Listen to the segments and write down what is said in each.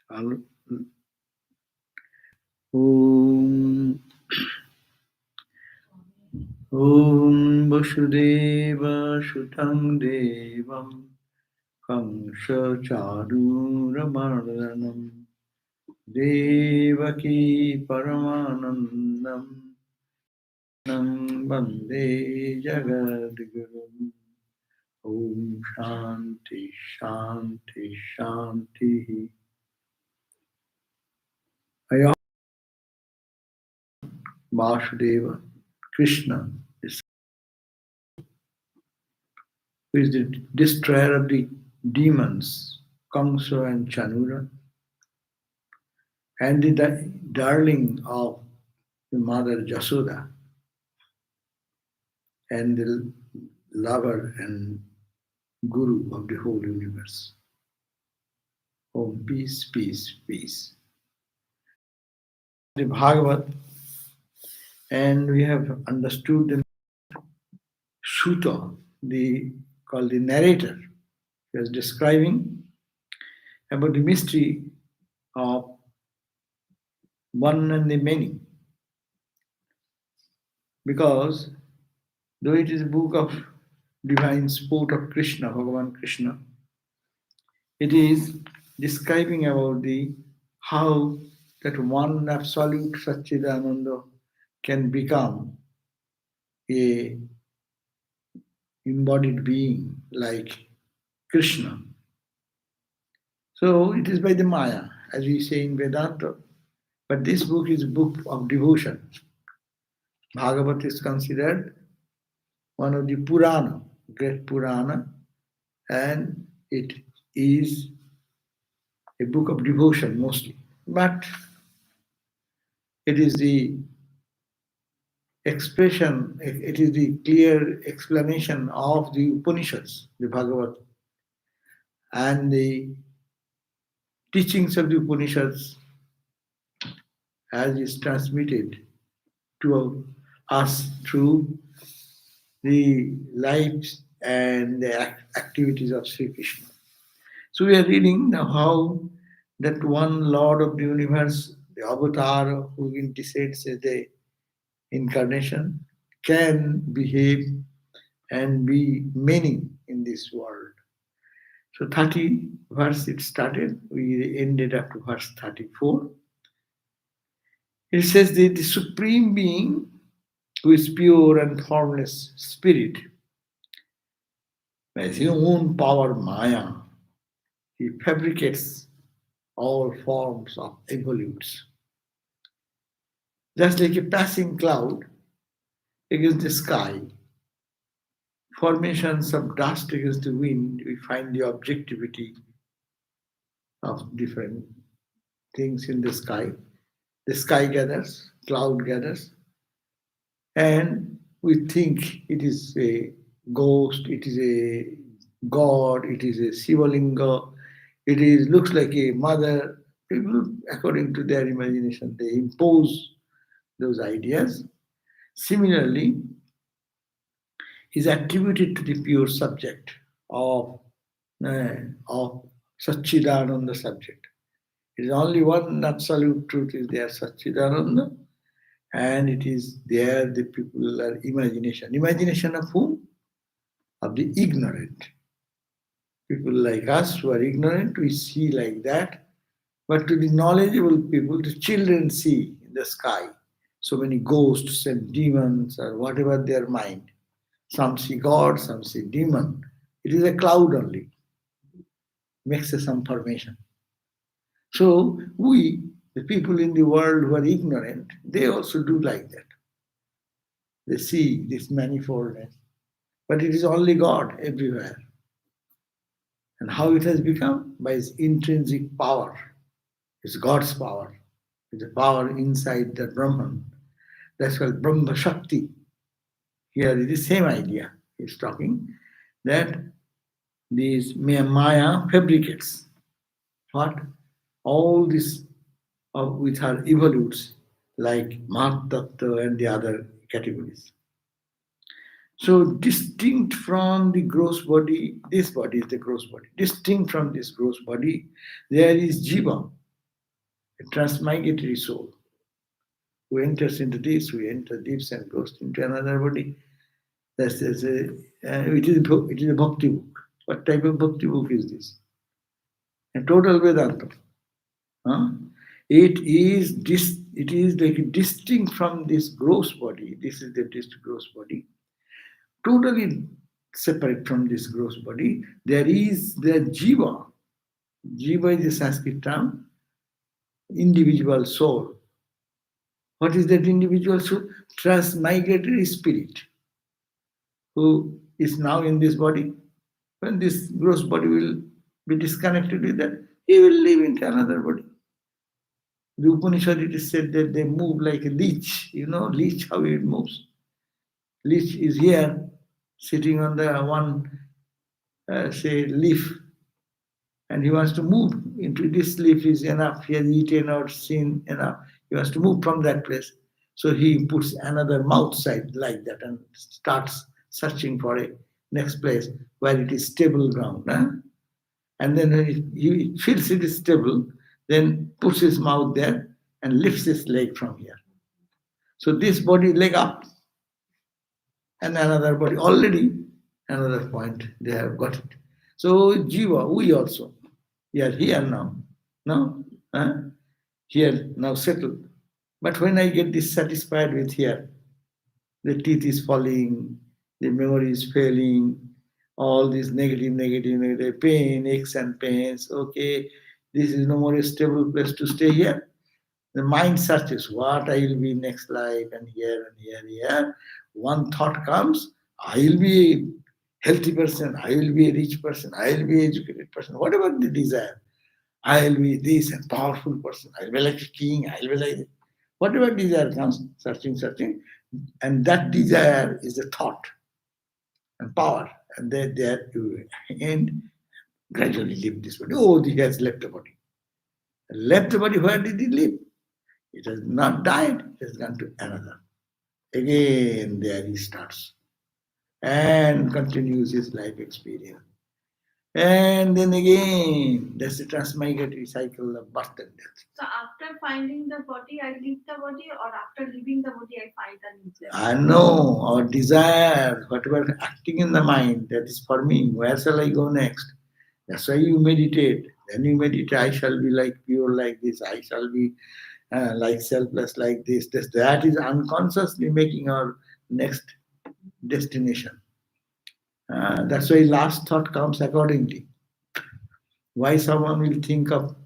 Om Om Vasudeva Shutam Devam Kamsa Charuramardanam Devaki Paramanandam Nam Bande Jagadgurum Om Shanti Shanti Shanti. I Vasudeva, Krishna, who is the destroyer of the demons, Kamsa and Chanura, and the darling of the mother Jasoda, and the lover and guru of the whole universe. Oh, peace, peace, peace. The Bhagavat, and we have understood the Suta, called the narrator, he was describing about the mystery of one and the many. Because though it is a book of divine sport of Krishna, Bhagavan Krishna, it is describing about the how that one absolute Satchidananda can become a embodied being like Krishna. So it is by the Maya, as we say in Vedanta. But this book is a book of devotion. Bhagavat is considered one of the Purana, great Purana, and it is a book of devotion mostly. But it is the expression, it is the clear explanation of the Upanishads, the Bhagavad, and the teachings of the Upanishads as is transmitted to us through the lives and the activities of Sri Krishna. So we are reading now how that one Lord of the universe, the avatar who intersects as the incarnation, can behave and be many in this world. So 30 verse it started, we ended up to verse 34. It says that the Supreme Being, who is pure and formless spirit, by his own power Maya, he fabricates all forms of evolutes. Just like a passing cloud against the sky, formations of dust against the wind, we find the objectivity of different things in the sky. The sky gathers, cloud gathers, and we think it is a ghost, it is a god, it is a Sivalinga, it is looks like a mother. People, according to their imagination, they impose those ideas. Similarly, is attributed to the pure subject of Satchidananda subject. It is only one absolute truth is there, Satchidananda, and it is there the people are imagination. Imagination of whom? Of the ignorant. People like us who are ignorant, we see like that. But to the knowledgeable people, the children see in the sky so many ghosts and demons or whatever their mind. Some see God, some see demon. It is a cloud only. Makes some formation. So we, the people in the world who are ignorant, they also do like that. They see this manifoldness. But it is only God everywhere. And how it has become? By its intrinsic power. It's God's power. It's a power inside the Brahman. That's called Brahma Shakti. Here is the same idea. He's talking that these Maya fabricates what? All this with her evolutes like Mahat Tattva and the other categories. So distinct from the gross body, this body is the gross body. Distinct from this gross body, there is Jiva. a transmigratory soul who enters into this, who enters this and goes into another body. It is a bhakti book. What type of bhakti book is this? A total Vedanta. Huh? It is like distinct from this gross body. This is the gross body. Totally separate from this gross body. There is the jiva. Jiva is a Sanskrit term, individual soul. What is that individual soul? Transmigratory spirit who is now in this body. When this gross body will be disconnected with that, he will live into another body. The Upanishad, it is said that they move like a leech. You know, leech, how it moves. Leech is here, sitting on the one, say, leaf, and he wants to move into this leaf is enough. He has eaten or seen enough. He wants to move from that place. So he puts another mouth side like that and starts searching for a next place where it is stable ground. Huh? And then he feels it is stable, then puts his mouth there and lifts his leg from here. So this body leg up and another body already another point they have got it. So jiva, we also, we are here now. No? Huh? Here now settled. But when I get dissatisfied with here, the teeth is falling, the memory is failing, all these negative pain, aches and pains. Okay, this is no more a stable place to stay here. The mind searches what I will be next life and here and here, here. One thought comes, I will be a healthy person, I will be a rich person, I will be an educated person, whatever the desire. I will be this and powerful person, I will be like a king, I will be like whatever desire comes, searching, and that desire is a thought and power, and there you end gradually leave this body. Oh, he has left the body. Left the body, where did he live? It has not died, it has gone to another. Again, there he starts and continues his life experience. And then again, that's the transmigratory cycle of birth and death. So after finding the body, I leave the body, or after leaving the body, I find a new place? I know our desire, whatever acting in the mind, that is for me. Where shall I go next? That's why you meditate. Then you meditate, I shall be like pure like this, I shall be like selfless like this. That is unconsciously making our next destination. That's why last thought comes accordingly. Why someone will think of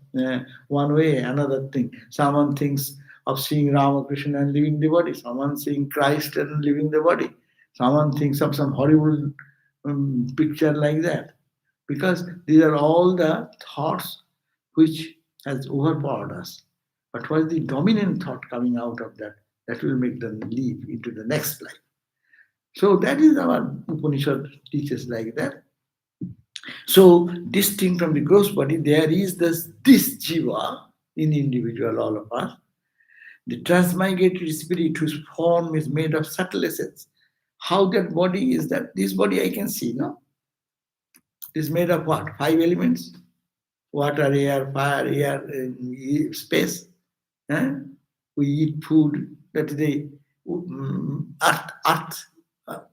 one way, another thing. Someone thinks of seeing Ramakrishna and leaving the body. Someone seeing Christ and leaving the body. Someone thinks of some horrible picture like that. Because these are all the thoughts which has overpowered us. But what is the dominant thought coming out of that? That will make them leap into the next life. So that is our Upanishad teaches like that. So distinct from the gross body, there is this jiva in individual, all of us. The transmigratory spirit whose form is made of subtle essence. How that body is that? This body I can see, no? It is made of what? 5 elements? Water, air, fire, space. Eh? We eat food, that is the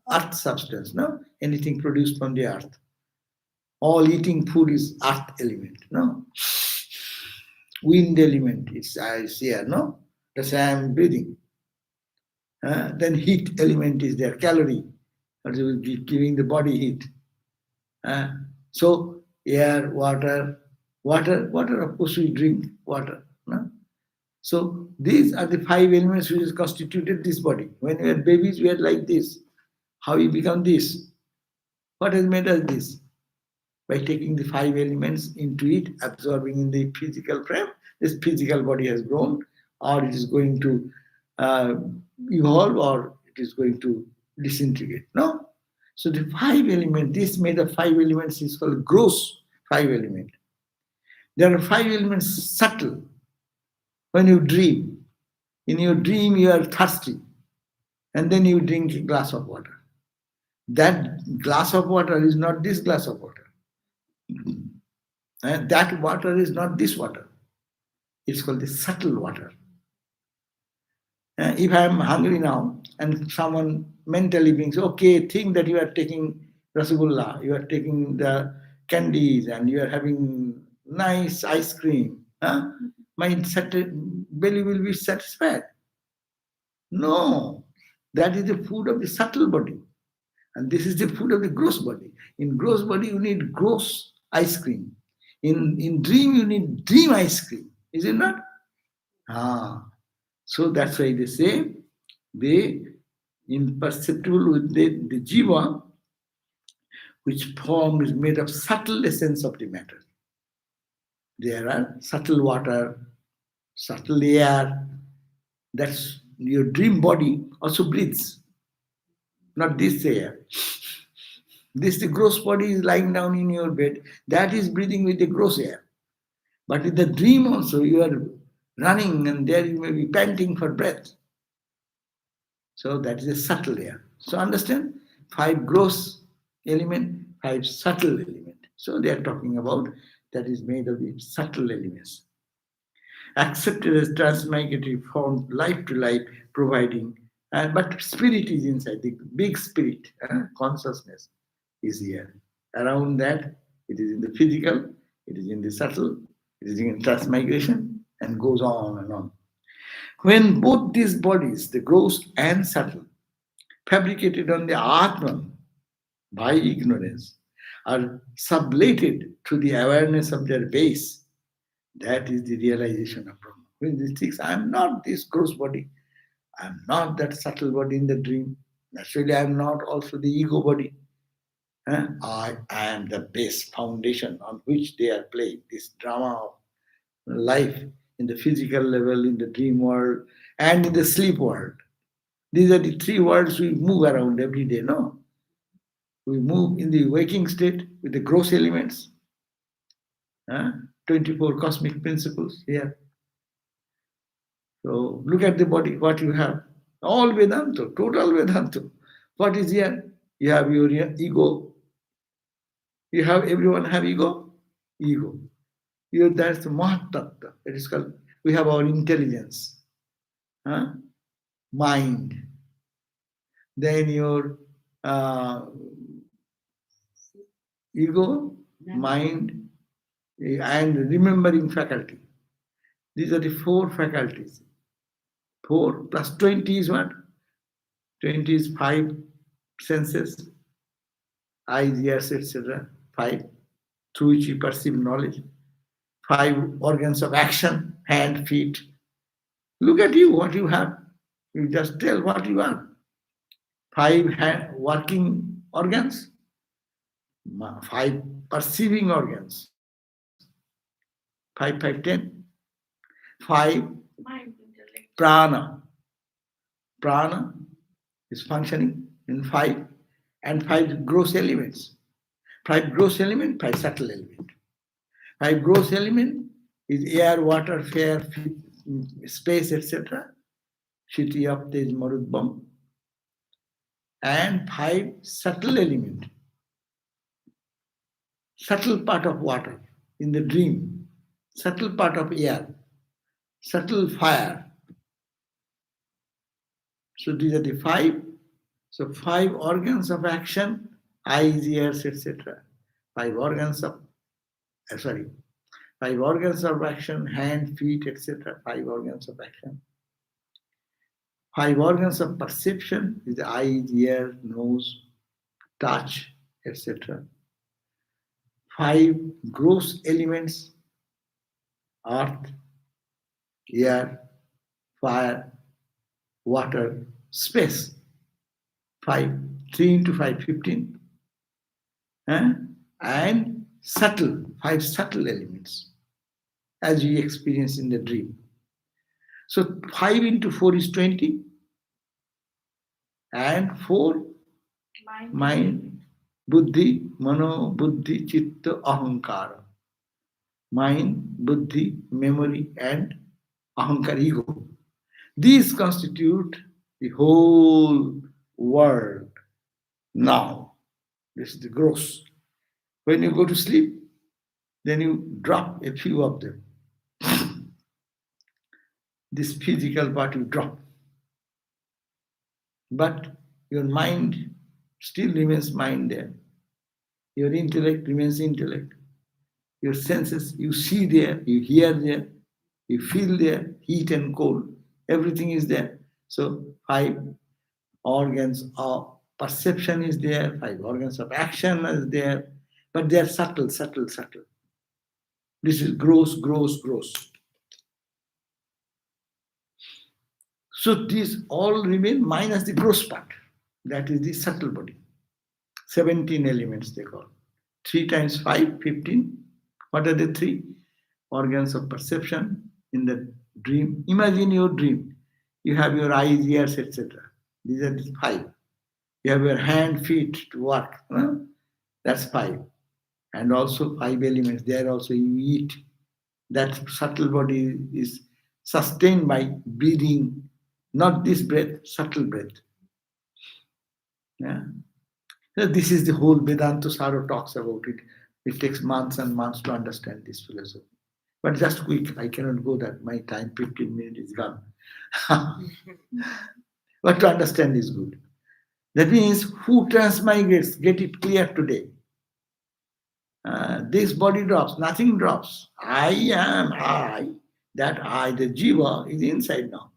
earth substance, no? Anything produced from the earth. All eating food is earth element, no? Wind element is here, no? That's why I am breathing. Then heat element is there, calorie, that will be giving the body heat. So air, water, of course we drink water. No? So these are the 5 elements which has constituted this body. When we are babies, we are like this. How we become this? What has made us this? By taking the 5 elements into it, absorbing in the physical frame, this physical body has grown, or it is going to evolve, or it is going to disintegrate. No? So the 5 elements, this made of 5 elements is called gross 5 element. There are 5 elements subtle. When you dream, in your dream you are thirsty, and then you drink a glass of water. That glass of water is not this glass of water. And that water is not this water. It's called the subtle water. If I am hungry now and someone mentally thinks, okay, think that you are taking rasgulla, you are taking the candies and you are having nice ice cream, my belly will be satisfied. No, that is the food of the subtle body. And this is the food of the gross body. In gross body, you need gross ice cream. In dream, you need dream ice cream. Is it not? Ah. So that's why they say the imperceptible with the jiva, which form is made of subtle essence of the matter. There are subtle water, subtle air. That's your dream body also breathes, not this air. This the gross body is lying down in your bed. That is breathing with the gross air. But in the dream also you are running and there you may be panting for breath. So that is a subtle air. So understand, 5 gross element, 5 subtle element. So they are talking about that is made of the subtle elements. Accepted as transmigratory from life to life, providing, but spirit is inside, the big spirit, consciousness is here. Around that, it is in the physical, it is in the subtle, it is in transmigration, and goes on and on. When both these bodies, the gross and subtle, fabricated on the Atman by ignorance, are sublated to the awareness of their base, that is the realization of Brahma. When this thinks, I am not this gross body, I am not that subtle body in the dream, naturally I am not also the ego body. I am the base foundation on which they are playing this drama of life in the physical level, in the dream world, and in the sleep world. These are the 3 worlds we move around every day, no? We move in the waking state with the gross elements, 24 cosmic principles here. So look at the body, what you have. All Vedanta, total Vedanta. What is here? You have your ego. You have, everyone have ego? Ego. That's the Mahatattva. It is called, we have our intelligence, mind. Then your ego, mind, and remembering faculty. These are the 4 faculties. 4 plus 20 is what? 20 is 5 senses, eyes, ears, etc. 5, through which you perceive knowledge. 5 organs of action, hand, feet. Look at you, what you have. You just tell what you are. 5 working organs, 5 perceiving organs, 5, 5, 10. 5 prana. Prana is functioning in 5, and 5 gross elements. 5 gross element, 5 subtle element. 5 gross element is air, water, fire, space, etc. Shiti, Tej, Marudbam. And 5 subtle element. Subtle part of water in the dream. Subtle part of air. Subtle fire. So these are the 5. So 5 organs of action, eyes, ears, etc. 5 organs of, 5 organs of action, hand, feet, etc. 5 organs of action. 5 organs of perception is the eyes, ear, nose, touch, etc. 5 gross elements, earth, air, fire, water, space. 5, 3 into 5, 15. And subtle, 5 subtle elements, as we experience in the dream. So 5 into 4 is 20. And 4, mind, buddhi, mano, buddhi, chitta, ahankara. Mind, buddhi, memory, and ahankara, ego. These constitute the whole world now. This is the gross. When you go to sleep, then you drop a few of them. this physical part you drop. But your mind still remains mind there. Your intellect remains intellect. Your senses, you see there, you hear there, you feel there, heat and cold, everything is there. So five organs of perception is there, five organs of action is there, but they are subtle, subtle, subtle. This is gross, gross, gross. So these all remain minus the gross part. That is the subtle body. 17 elements they call. 3 times 5, 15. What are the three? Organs of perception in the dream. Imagine your dream. You have your eyes, ears, etc. These are the five. You have your hand, feet to work. No? That's five. And also five elements. There also you eat. That subtle body is sustained by breathing, not this breath, subtle breath. Yeah. So this is the whole Vedanta Saro talks about it. It takes months and months to understand this philosophy. But just quick, I cannot go that. My time, 15 minutes is gone. But to understand is good. That means who transmigrates, get it clear today. This body drops, nothing drops. I am I. That I, the jiva, is inside now.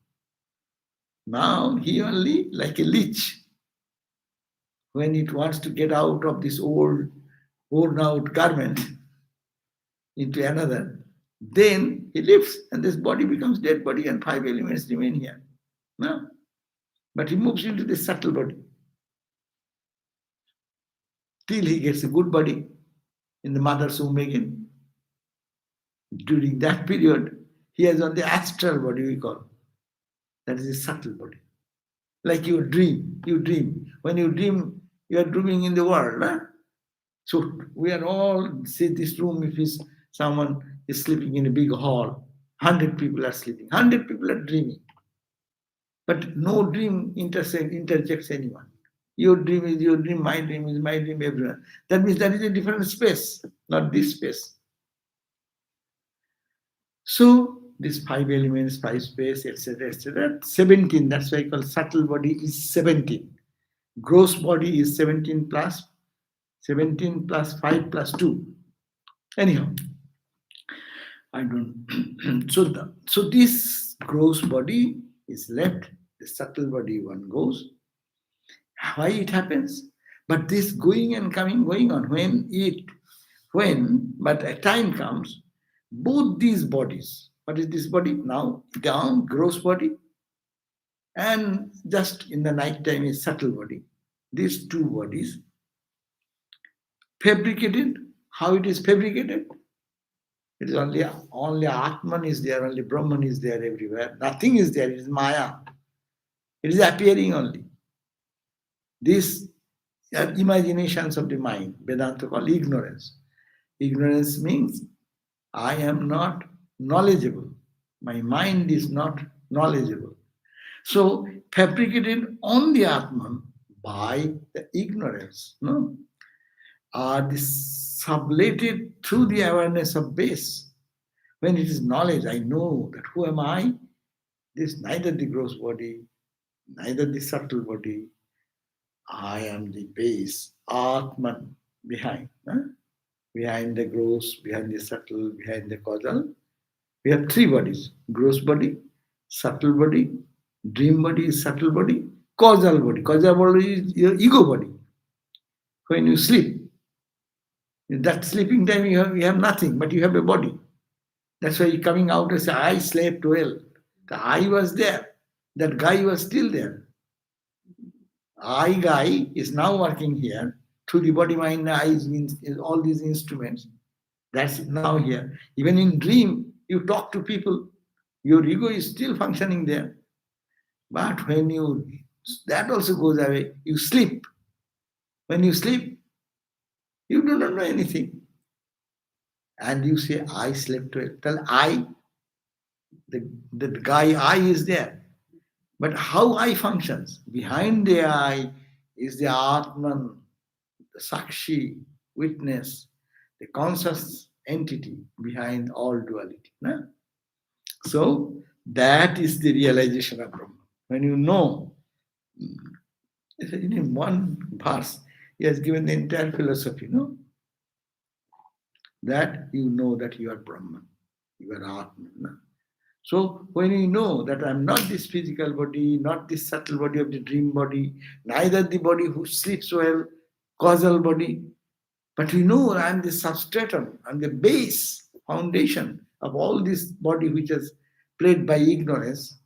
Now he only like a leech. When it wants to get out of this old, worn out garment into another, then he lifts and this body becomes dead body and five elements remain here. No? But he moves into this subtle body till he gets a good body in the mother's womb again. During that period, he has on the astral body we call. That is a subtle body. Like you dream. You dream. When you dream, you are dreaming in the world. Huh? So we are all, say this room, if is someone is sleeping in a big hall, 100 people are sleeping, 100 people are dreaming. But no dream interjects anyone. Your dream is your dream, my dream is my dream, everyone. That means that is a different space, not this space. So these five elements, five space, etc., etc. 17, that's why I call subtle body is 17. Gross body is 17 plus 5 plus 2. Anyhow, I don't. So this gross body is left, the subtle body one goes. Why it happens? But this going and coming, going on. But a time comes, both these bodies, what is this body? Now down, gross body, and just in the night time is subtle body. These two bodies fabricated. How it is fabricated? It is only Atman is there, only Brahman is there everywhere. Nothing is there, it is Maya. It is appearing only. These are imaginations of the mind. Vedanta call ignorance. Ignorance means I am not knowledgeable. My mind is not knowledgeable. So fabricated on the Atman by the ignorance, no? Are sublated through the awareness of base. When it is knowledge, I know that who am I? This neither the gross body, neither the subtle body. I am the base, Atman, behind. Huh? Behind the gross, behind the subtle, behind the causal. We have three bodies: gross body, subtle body, dream body, subtle body, causal body. Causal body is your ego body. When you sleep, in that sleeping time you have nothing, but you have a body. That's why you're coming out and say, I slept well. The I was there. That guy was still there. I guy is now working here through the body, mind, eyes, all these instruments. That's now here. Even in dream, you talk to people. Your ego is still functioning there. But when that also goes away. You sleep. When you sleep, you do not know anything. And you say, I slept well. Tell I, the guy I is there. But how I functions? Behind the I is the Atman, the Sakshi, witness, the conscious entity behind all duality. No? So That is the realization of Brahman. When you know, in one verse, he has given the entire philosophy, no? That you know that you are Brahman, you are Atman. No? So when you know that I'm not this physical body, not this subtle body of the dream body, neither the body who sleeps well, causal body, but you know I'm the substratum, I'm the base, foundation of all this body which is played by ignorance.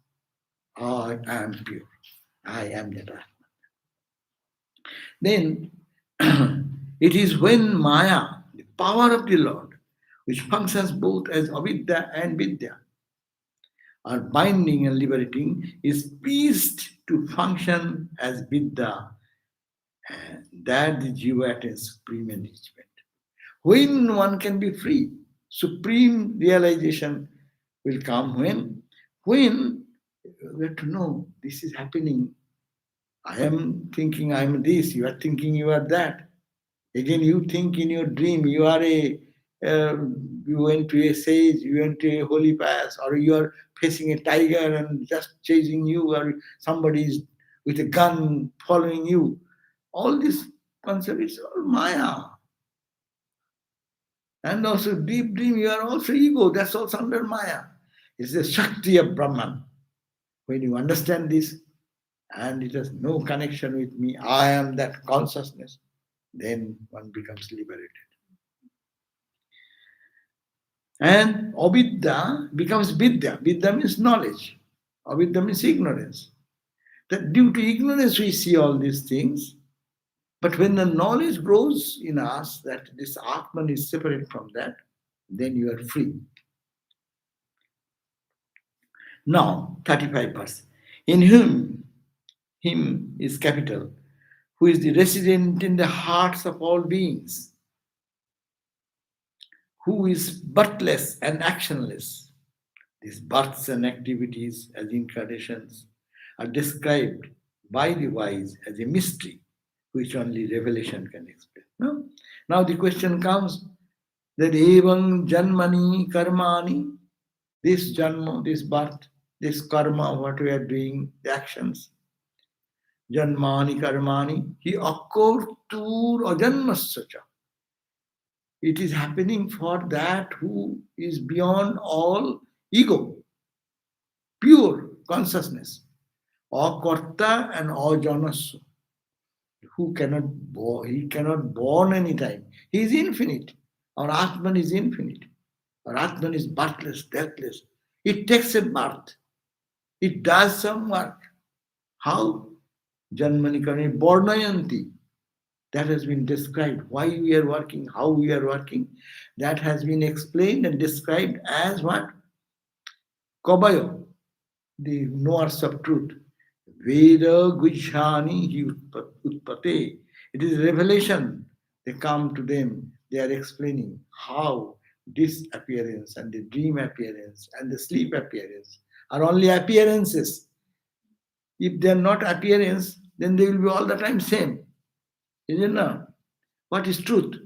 I am pure. I am that Atman. Then it is when Maya, the power of the Lord, which functions both as avidya and vidya, are binding and liberating, is pleased to function as vidya, and that the jiva attains supreme enrichment. When one can be free, supreme realization will come when we have to know this is happening. I am thinking I am this, you are thinking you are that. Again, you think in your dream you are uh, you went to a sage, you went to a holy pass, or you are facing a tiger and just chasing you, or somebody is with a gun following you. All this concept is all Maya. And also deep dream, you are also ego. That's also under Maya. It's the Shakti of Brahman. When you understand this, and it has no connection with me, I am that consciousness, then one becomes liberated. And avidya becomes vidya. Vidya means knowledge. Avidya means ignorance. That due to ignorance we see all these things. But when the knowledge grows in us that this Atman is separate from that, then you are free. Now, 35 verse. In whom, him is capital, who is the resident in the hearts of all beings, who is birthless and actionless. These births and activities as incarnations are described by the wise as a mystery which only revelation can explain. No? Now the question comes that evam janmani karmani, this janma, this birth, this karma, what we are doing, the actions, janmani karmani, he occurred tur ajanmassacha. It is happening for that who is beyond all ego, pure consciousness, akarta and ajanasya, who cannot born, he cannot born anytime. He is infinite. Our Atman is infinite. Our Atman is birthless, deathless. It takes a birth. It does some work. How? Janmani karani bornayanti. That has been described. Why we are working, how we are working. That has been explained and described as what? Kabayo, the knowers of truth. Veda Gujhani Utpate. It is revelation. They come to them, they are explaining how this appearance and the dream appearance and the sleep appearance are only appearances. If they are not appearance, then they will be all the time same. Isn't it now? What is truth?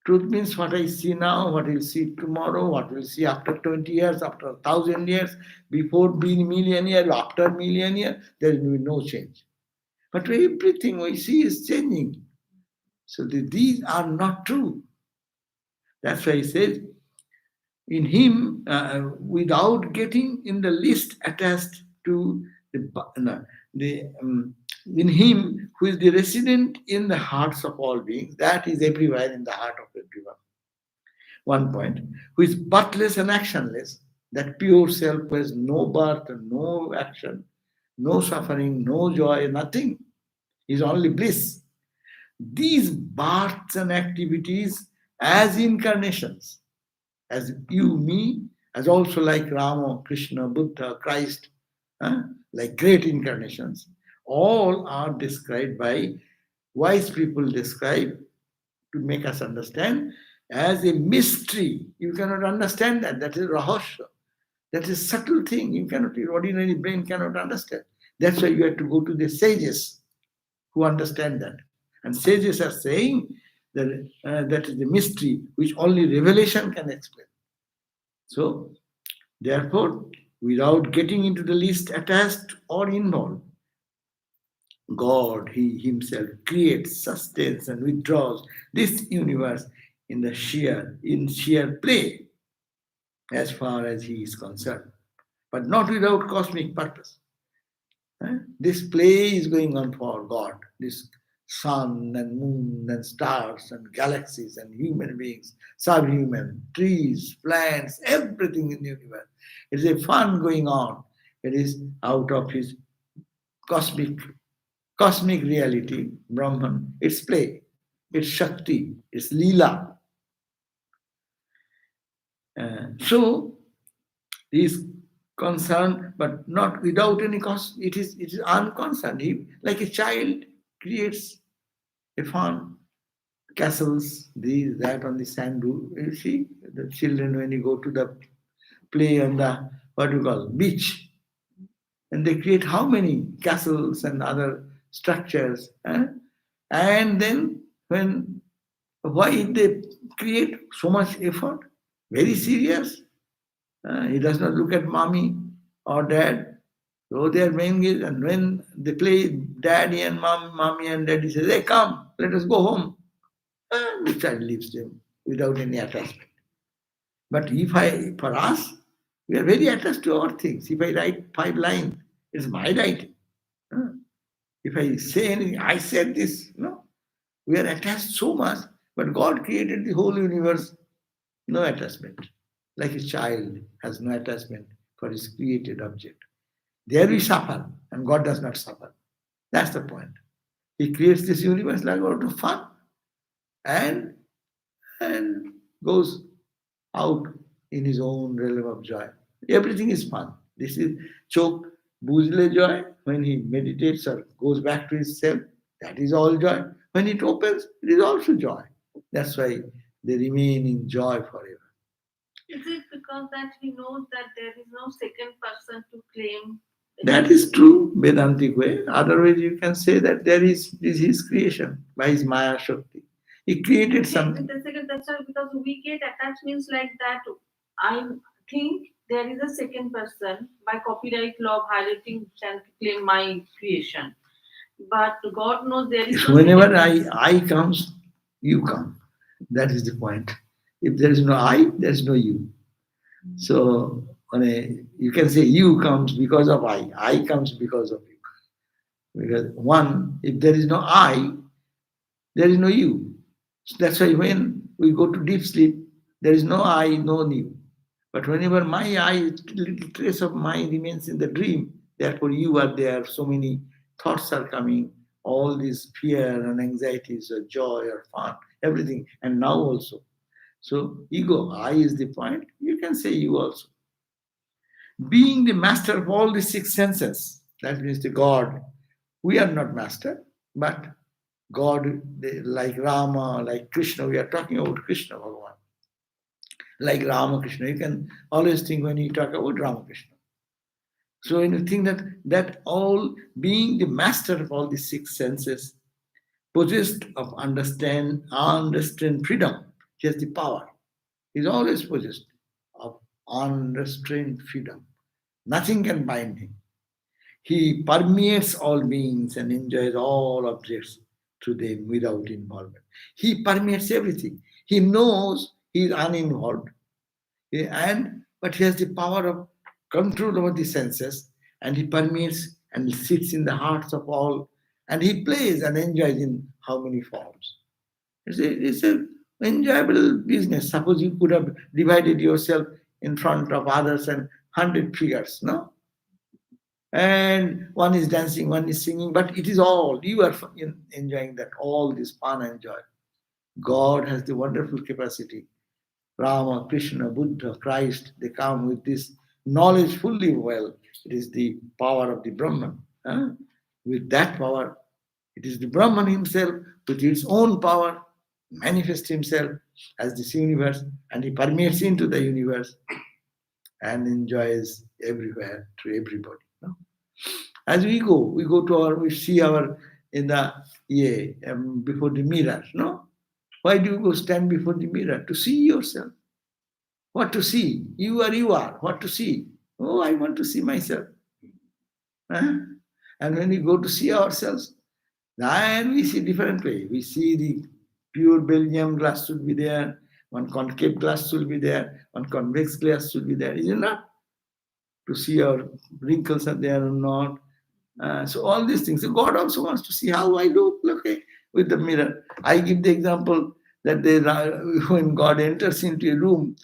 Truth means what I see now, what we'll see tomorrow, what we'll see after 20 years, after 1,000 years, before being millionaire, after millionaire, there will be no change. But everything we see is changing. So these are not true. That's why he says, in him, without getting in the least attached to the in him who is the resident in the hearts of all beings, that is everywhere in the heart of everyone. One point, who is birthless and actionless, that pure self who has no birth, no action, no suffering, no joy, nothing, is only bliss. These births and activities as incarnations, as you, me, as also like Rama, Krishna, Buddha, Christ, like great incarnations, all are described by wise people, describe to make us understand as a mystery. You cannot understand that. That is rahasya. That is subtle thing. You cannot, your ordinary brain cannot understand. That's why you have to go to the sages who understand that. And sages are saying that that is the mystery which only revelation can explain. So, therefore, without getting into the least attached or involved. God, He Himself creates, sustains, and withdraws this universe in sheer play, as far as He is concerned, but not without cosmic purpose. This play is going on for God. This sun and moon and stars and galaxies and human beings, subhuman, trees, plants, everything in the universe. It is a fun going on. It is out of His cosmic cosmic reality, Brahman. It's play, it's Shakti, it's Leela. So he is concerned, but not without any cost. It is unconcerned. He, like a child, creates a fun castles, these that on the sand dune. You see the children when you go to the play on the what do you call beach, and they create how many castles and other structures, and then when why they create so much effort, very serious. He does not look at mommy or dad. So they are engaged, and when they play, daddy and mommy and daddy says, "Hey, come, let us go home." And the child leaves them without any attachment. But if I, for us, we are very attached to our things. If I write 5 lines, it's my writing. Uh, If I say anything, I said this. No, we are attached so much. But God created the whole universe, no attachment. Like a child has no attachment for his created object. There we suffer, and God does not suffer. That's the point. He creates this universe like out of fun, and and goes out in his own realm of joy. Everything is fun. This is chok bujle joy. When he meditates or goes back to his self, that is all joy. When it opens, it is also joy. That's why they remain in joy forever. Is it because that he knows that there is no second person to claim? That is true, Vedantic way. Otherwise, you can say that there is his creation by his Maya Shakti. He created something. The second, that's why, because we get attached means like that. I think there is a second person by copyright law violating can claim my creation. But God knows there is no Whenever second I comes, you come. That is the point. If there is no I, there is no you. So you can say you comes because of I comes because of you. Because one, if there is no I, there is no you. So that's why when we go to deep sleep, there is no I, no you. But whenever my I, little trace of mine remains in the dream, therefore you are there, so many thoughts are coming, all these fear and anxieties or joy or fun, everything, and now also. So ego, I is the point, you can say you also. Being the master of all the 6 senses, that means the God. We are not master, but God, like Rama, like Krishna, we are talking about Krishna Bhagavan. Like Ramakrishna, you can always think when you talk about Ramakrishna. So when you think that all being the master of all the 6 senses, possessed of unrestrained freedom, he has the power. He's always possessed of unrestrained freedom. Nothing can bind him. He permeates all beings and enjoys all objects through them without involvement. He permeates everything. He knows he is uninvolved, but he has the power of control over the senses, and he permeates and sits in the hearts of all, and he plays and enjoys in how many forms. It's a enjoyable business. Suppose you could have divided yourself in front of others and 100 figures, no? And one is dancing, one is singing, but it is all, you are enjoying that, all this fun and joy. God has the wonderful capacity. Rama, Krishna, Buddha, Christ, they come with this knowledge fully well. It is the power of the Brahman. With that power, it is the Brahman himself, with his own power, manifests himself as this universe, and he permeates into the universe and enjoys everywhere to everybody. No? As we go to we see our in the before the mirror. No, why do you go stand before the mirror? To see yourself. What to see? You are. What to see? Oh, I want to see myself. Huh? And when we go to see ourselves, then we see different way. We see the pure Belgium glass should be there, one concave glass should be there, one convex glass should be there, is it not? To see our wrinkles are there or not. So all these things. So God also wants to see how I look, okay, with the mirror. I give the example that when God enters into a room,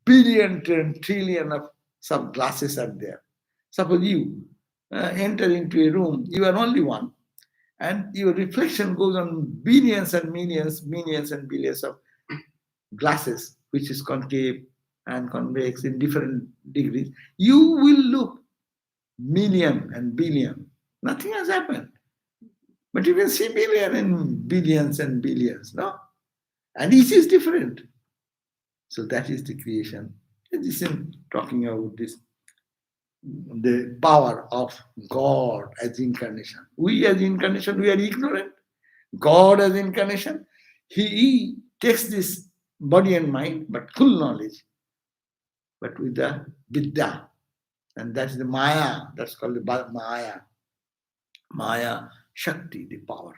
billion and trillion of some glasses are there. Suppose you enter into a room, you are only one, and your reflection goes on billions and millions and billions of glasses, which is concave and convex in different degrees. You will look million and billion. Nothing has happened. But you can see billion and billions, no? And each is different. So that is the creation. This is talking about this, the power of God as incarnation. We as incarnation, we are ignorant. God as incarnation, he takes this body and mind, but full knowledge, but with the Vidya. And that's the Maya, that's called the Maya. Maya Shakti, the power.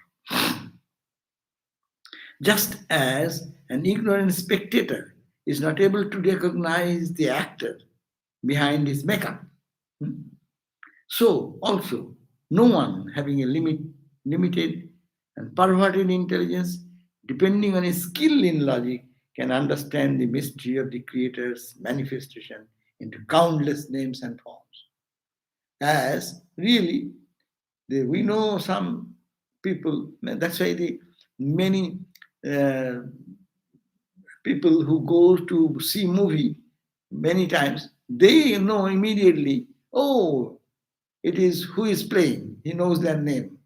Just as an ignorant spectator is not able to recognize the actor behind his makeup, so also no one having a limited and perverted intelligence, depending on his skill in logic, can understand the mystery of the Creator's manifestation into countless names and forms. As really, we know some people, that's why the many uh, people who go to see movie many times, they know immediately, oh, it is who is playing. He knows their name.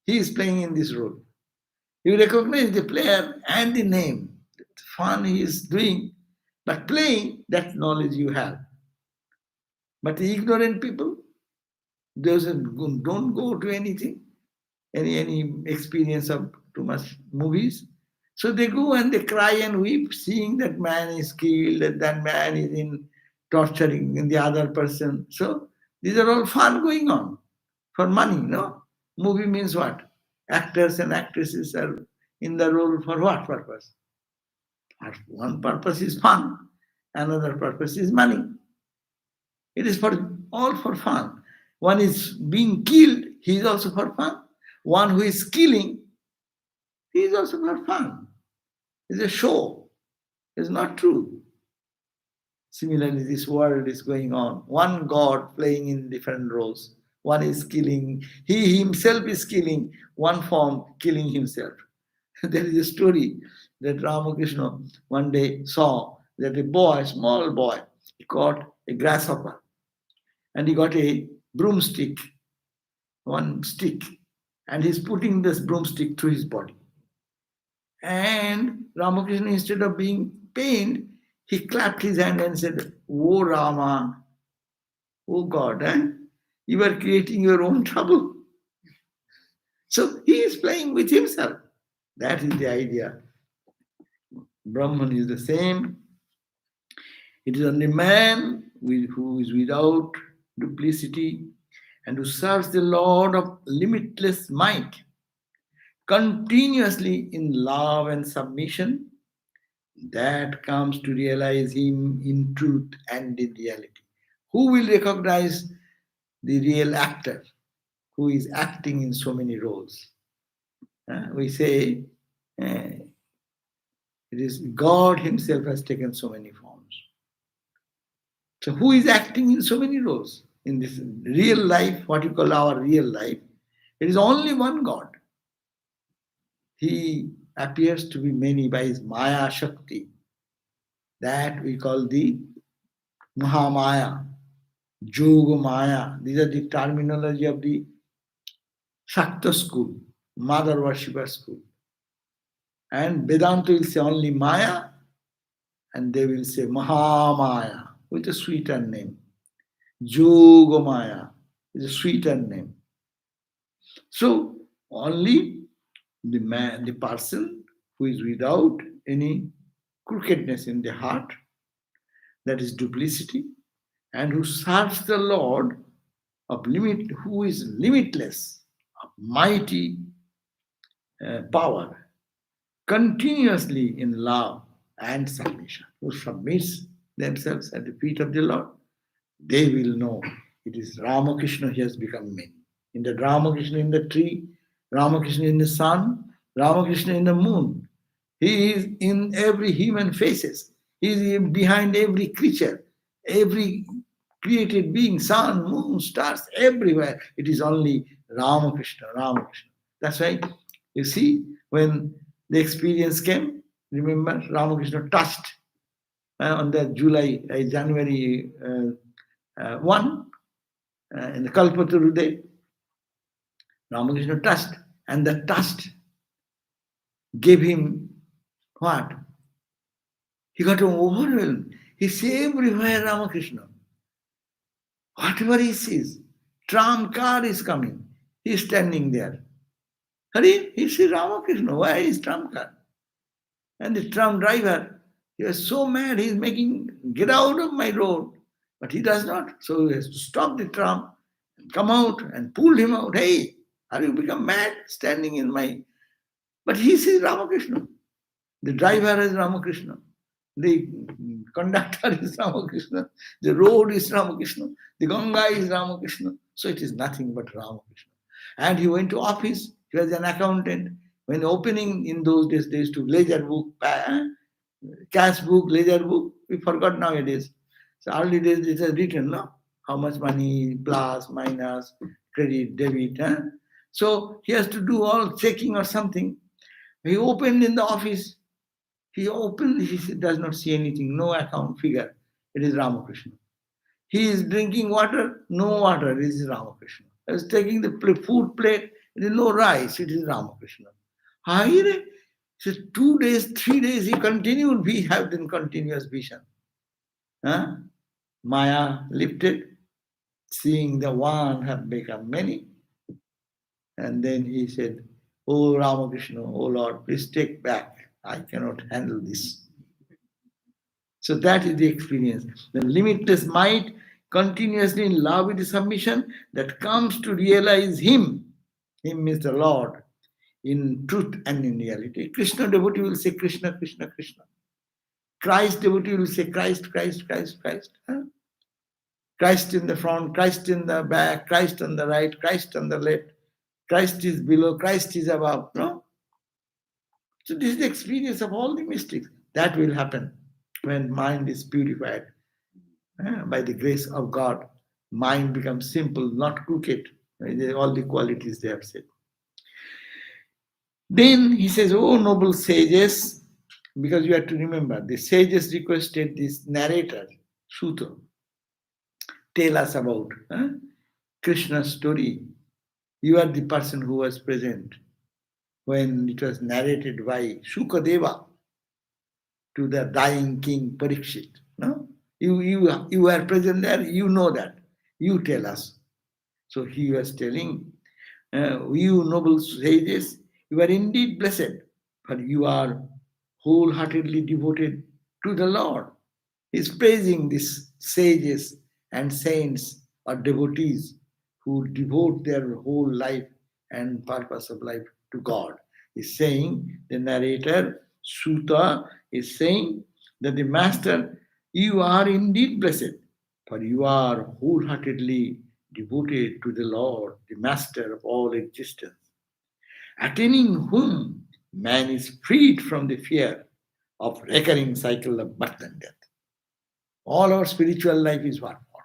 He is playing in this role. You recognize the player and the name, the fun he is doing, but playing, that knowledge you have. But the ignorant people, those who don't go to anything, any experience of too much movies. So they go and they cry and weep, seeing that man is killed, that man is in torturing the other person. So these are all fun going on for money, no? Movie means what? Actors and actresses are in the role for what purpose? One purpose is fun, another purpose is money. It is for all for fun. One is being killed, he is also for fun. One who is killing, he is also for fun. It's a show. It's not true. Similarly, this world is going on. One God playing in different roles. One is killing, he himself is killing, one form killing himself. There is a story that Ramakrishna one day saw that a boy, small boy, he caught a grasshopper and he got a broomstick, one stick, and he's putting this broomstick through his body. And Ramakrishna, instead of being pained, he clapped his hand and said, "Oh Rama, oh God, you are creating your own trouble." So he is playing with himself. That is the idea. Brahman is the same. It is only man who is without duplicity and who serves the Lord of limitless might continuously in love and submission that comes to realize him in truth and in reality. Who will recognize the real actor who is acting in so many roles? We say it is God Himself has taken so many forms. So who is acting in so many roles? In this real life, what you call our real life, it is only one God. He appears to be many by his Maya Shakti. That we call the Mahamaya, Yoga Maya. These are the terminology of the Shakta school, Mother Worshipper school. And Vedanta will say only Maya, and they will say Mahamaya with a sweeter name. Yoga Maya is a sweeter name. So only the person who is without any crookedness in the heart, that is duplicity, and who serves the Lord who is limitless, of mighty power, continuously in love and submission, who submits themselves at the feet of the Lord, they will know it is Ramakrishna he has become many. In the Ramakrishna in the tree, Ramakrishna in the sun, Ramakrishna in the moon. He is in every human faces. He is behind every creature, every created being, sun, moon, stars, everywhere. It is only Ramakrishna, Ramakrishna. That's why you see when the experience came, remember Ramakrishna touched on the January 1 in the Kalpataru day, Ramakrishna touched, and the touch gave him what? He got overwhelmed. He said everywhere Ramakrishna. Whatever he sees, tram car is coming. He is standing there. Hurry, he sees Ramakrishna. Why is tram car? And the tram driver, he was so mad, he is making, get out of my road. But he does not. So he has to stop the tram and come out and pull him out. Hey, are you become mad standing in my... But he sees Ramakrishna. The driver is Ramakrishna. The conductor is Ramakrishna. The road is Ramakrishna. The Ganga is Ramakrishna. So it is nothing but Ramakrishna. And he went to office. He was an accountant. When opening in those days, they used to ledger book, cash book, ledger book. We forgot nowadays. So early days it is written, no? How much money, plus, minus, credit, debit. Huh? So he has to do all checking or something. He opened in the office. He opened, he does not see anything, no account figure. It is Ramakrishna. He is drinking water, no water, it is Ramakrishna. He is taking the food plate, it is no rice, it is Ramakrishna. So 2 days, 3 days, he continued, we have then continuous vision. Huh? Maya lifted, seeing the one have become many. And then he said, Oh Ramakrishna, oh Lord, please take back. I cannot handle this. So that is the experience. The limitless might, continuously in love with the submission, that comes to realize Him. Him means the Lord, in truth and in reality. Krishna devotee will say Krishna, Krishna, Krishna. Christ devotee will say Christ, Christ, Christ, Christ. Huh? Christ in the front, Christ in the back, Christ on the right, Christ on the left. Christ is below, Christ is above. No? So this is the experience of all the mystics. That will happen when mind is purified by the grace of God. Mind becomes simple, not crooked. All the qualities they have said. Then he says, Oh noble sages, because you have to remember, the sages requested this narrator, Suta, tell us about Krishna's story. You are the person who was present when it was narrated by Shukadeva to the dying king Parikshit. No? You were present there, you know that. You tell us. So he was telling, you noble sages, you are indeed blessed, for you are wholeheartedly devoted to the Lord. He's praising these sages and saints or devotees who devote their whole life and purpose of life to God. He's saying, the narrator, Suta, is saying that the Master, you are indeed blessed, for you are wholeheartedly devoted to the Lord, the Master of all existence, attaining whom man is freed from the fear of recurring cycle of birth and death. All our spiritual life is what for?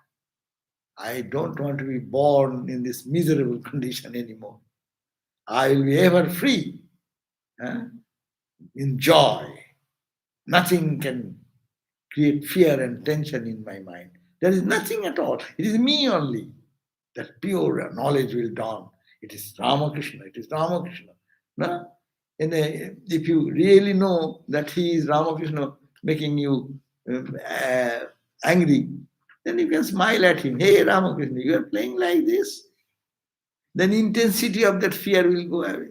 I don't want to be born in this miserable condition anymore. I will be ever free, in joy. Nothing can create fear and tension in my mind. There is nothing at all. It is me only. That pure knowledge will dawn. It is Ramakrishna. It is Ramakrishna. No? And if you really know that he is Ramakrishna making you angry, then you can smile at him. Hey Ramakrishna, you are playing like this. Then intensity of that fear will go away.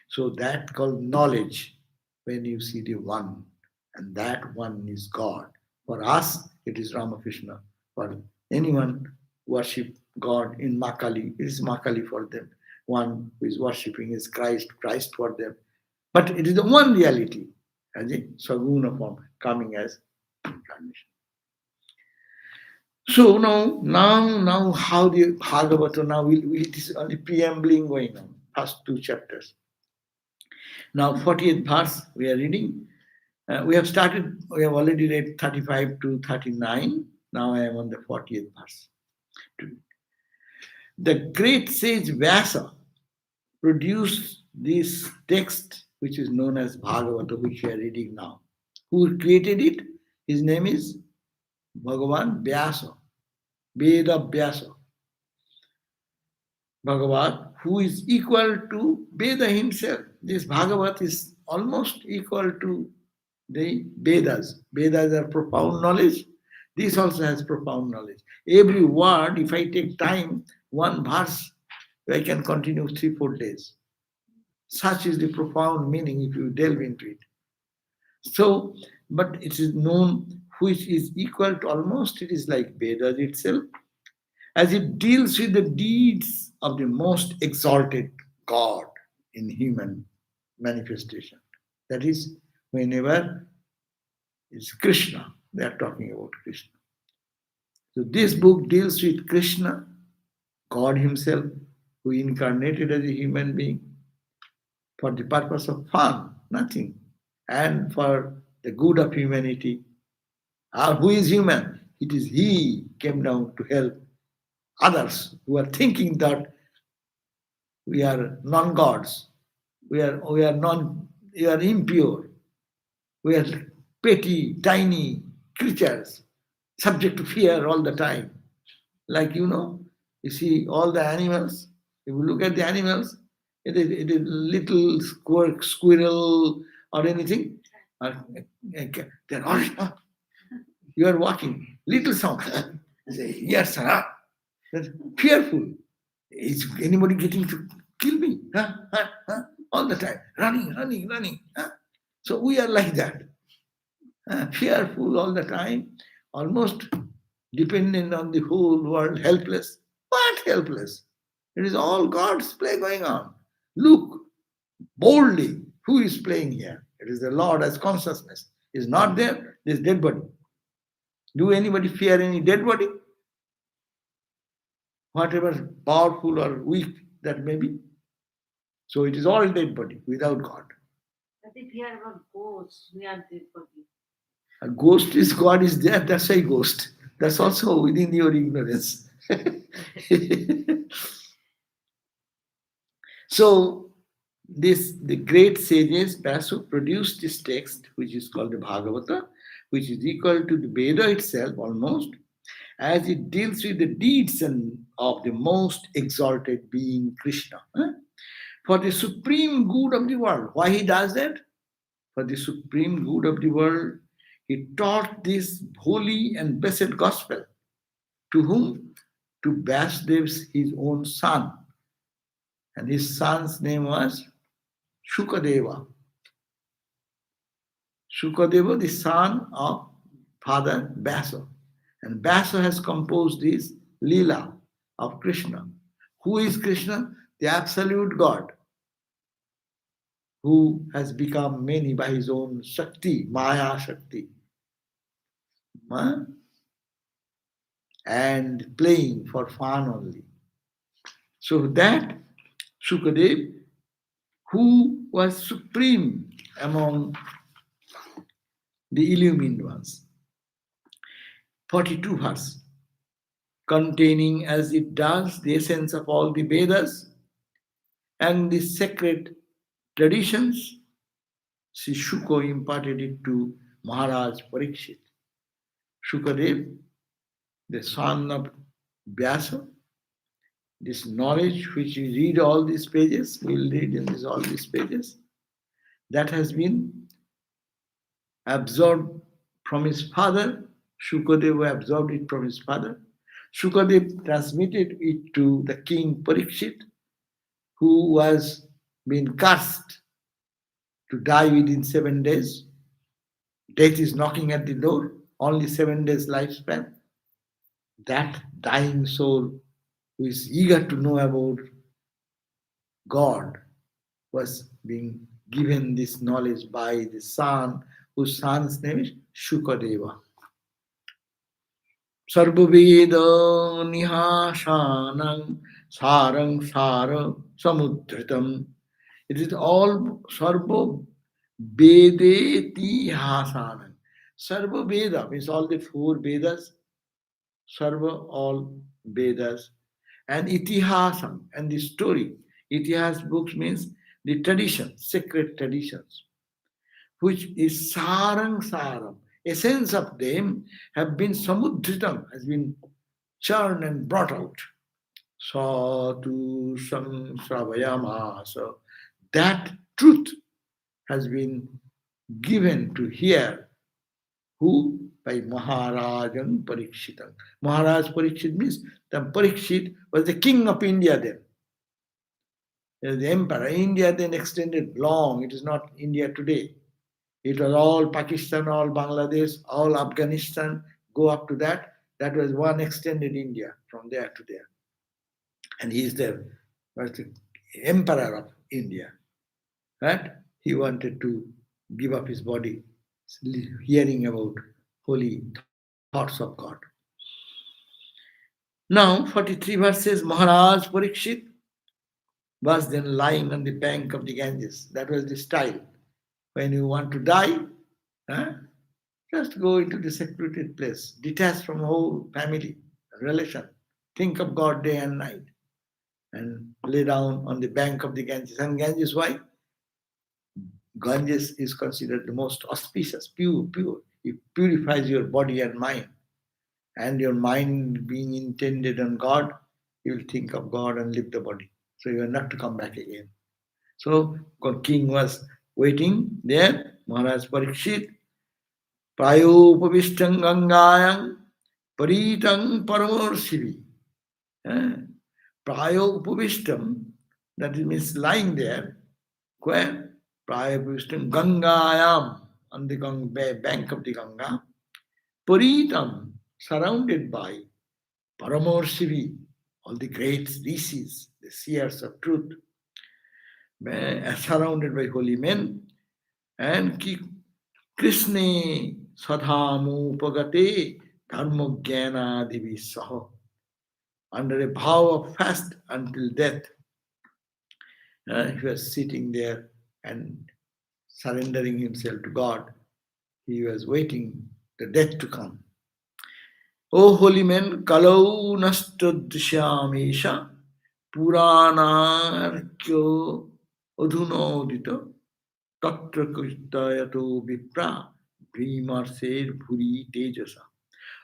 So that called knowledge, when you see the one, and that one is God. For us, it is Ramakrishna. For anyone worship God in Makali, it is Makali for them. One who is worshipping is Christ, Christ for them. But it is the one reality, as a Saguna form, coming as incarnation. So now, how the Bhagavata, now it is only preambling going on, first two chapters. Now, 40th verse we are reading. We have already read 35 to 39. Now I am on the 40th verse. The great sage Vyasa produced this text, which is known as Bhagavata, which we are reading now. Who created it? His name is Bhagavan Vyasa, Veda Vyasa. Bhagavat, who is equal to Veda himself. This Bhagavat is almost equal to the Vedas. Vedas are profound knowledge. This also has profound knowledge. Every word, if I take time, one verse, I can continue 3-4 days. Such is the profound meaning if you delve into it. So, but it is known which is equal to almost, it is like Vedas itself, as it deals with the deeds of the most exalted God in human manifestation. That is, whenever it's Krishna, they are talking about Krishna. So this book deals with Krishna, God Himself, who incarnated as a human being for the purpose of fun, nothing, and for the good of humanity. Who is human? It is He came down to help others who are thinking that we are non-gods, we are impure, we are petty, tiny creatures, subject to fear all the time. Like you see all the animals. If you look at the animals, it is little squirrel or anything. They're all, you are walking, little sound. Say, yes, sir. They're fearful. Is anybody getting to kill me? Huh? Huh? Huh? All the time, running. Huh? So we are like that, fearful all the time, almost dependent on the whole world, helpless. What helpless? It is all God's play going on. Look boldly who is playing here. It is the Lord as consciousness. Is not there, this dead body. Do anybody fear any dead body? Whatever powerful or weak that may be. So it is all dead body without God. But if you are about ghosts, we are dead body. A ghost is God is there, that's a ghost. That's also within your ignorance. So the great sages Basu produced this text, which is called the Bhagavata, which is equal to the Veda itself almost, as it deals with the deeds of the most exalted being Krishna. For the supreme good of the world. Why he does that? For the supreme good of the world, he taught this holy and blessed gospel. To whom? To Vasudev's his own son. And his son's name was Shukadeva. Shukadeva, the son of father Vyasa. And Vyasa has composed this Leela of Krishna. Who is Krishna? The absolute God, who has become many by his own Shakti, Maya Shakti. And playing for fun only. So that Shukadev, who was supreme among the illumined ones. 42 verse, containing as it does the essence of all the Vedas and the sacred traditions, Sri Shuka imparted it to Maharaj Parikshit. Shukadev, the son of Vyasa, this knowledge which we read all these pages, we will read in all these pages, that has been absorbed from his father. Shukadeva absorbed it from his father. Shukadeva transmitted it to the king Parikshit, who was being cursed to die within 7 days. Death is knocking at the door. only 7 days lifespan. That dying soul who is eager to know about God was being given this knowledge by the son, whose son's name is Shukadeva. Sarvaveda Nihashanam Sarang Sara Samudritam. It is all Sarva Vedeti Hasanam. Sarva Veda means all the four Vedas, Sarva, all Vedas, and Itihasam, and the story. Itihas books means the traditions, sacred traditions, which is Sarang Saram. Essence of them have been Samudritam, has been churned and brought out. Satu Samsravayamasa. That truth has been given to hear. Who? By Maharajan Parikshitam. Maharaj Parikshit means the Parikshit was the king of India then. The emperor. India then extended long. It is not India today. It was all Pakistan, all Bangladesh, all Afghanistan, go up to that. That was one extended India from there to there. And he is was the emperor of India. Right? He wanted to give up his body, hearing about holy thoughts of God. Now, 43 verses, Maharaj Parikshit was then lying on the bank of the Ganges. That was the style. When you want to die, huh, just go into the secluded place, detach from whole family, relation, think of God day and night, and lay down on the bank of the Ganges. And Ganges, why? Ganges is considered the most auspicious, pure. It purifies your body and mind. And your mind being intended on God, you will think of God and leave the body. So you are not to come back again. So king was waiting there, Maharaj Parikshit, Prayopavishtang Gangayang Paritang Paramorsivi. Prayopavistam, that means lying there, where? Prayopavistam Gangayam, on the bank of the Ganga, Paritam, surrounded by Paramorsivi, all the great rishis, the seers of truth, surrounded by holy men, and Krishna Sadhamu Pagate Dharma Jnana Divi Saho, under a vow of fast until death. He was sitting there and surrendering himself to God. He was waiting the death to come. O holy men, Kalau Nastadrishamesha Puranarkyo Adhunodita Tatra Kritayato Vipra Bhimarser Bhuri Tejasa.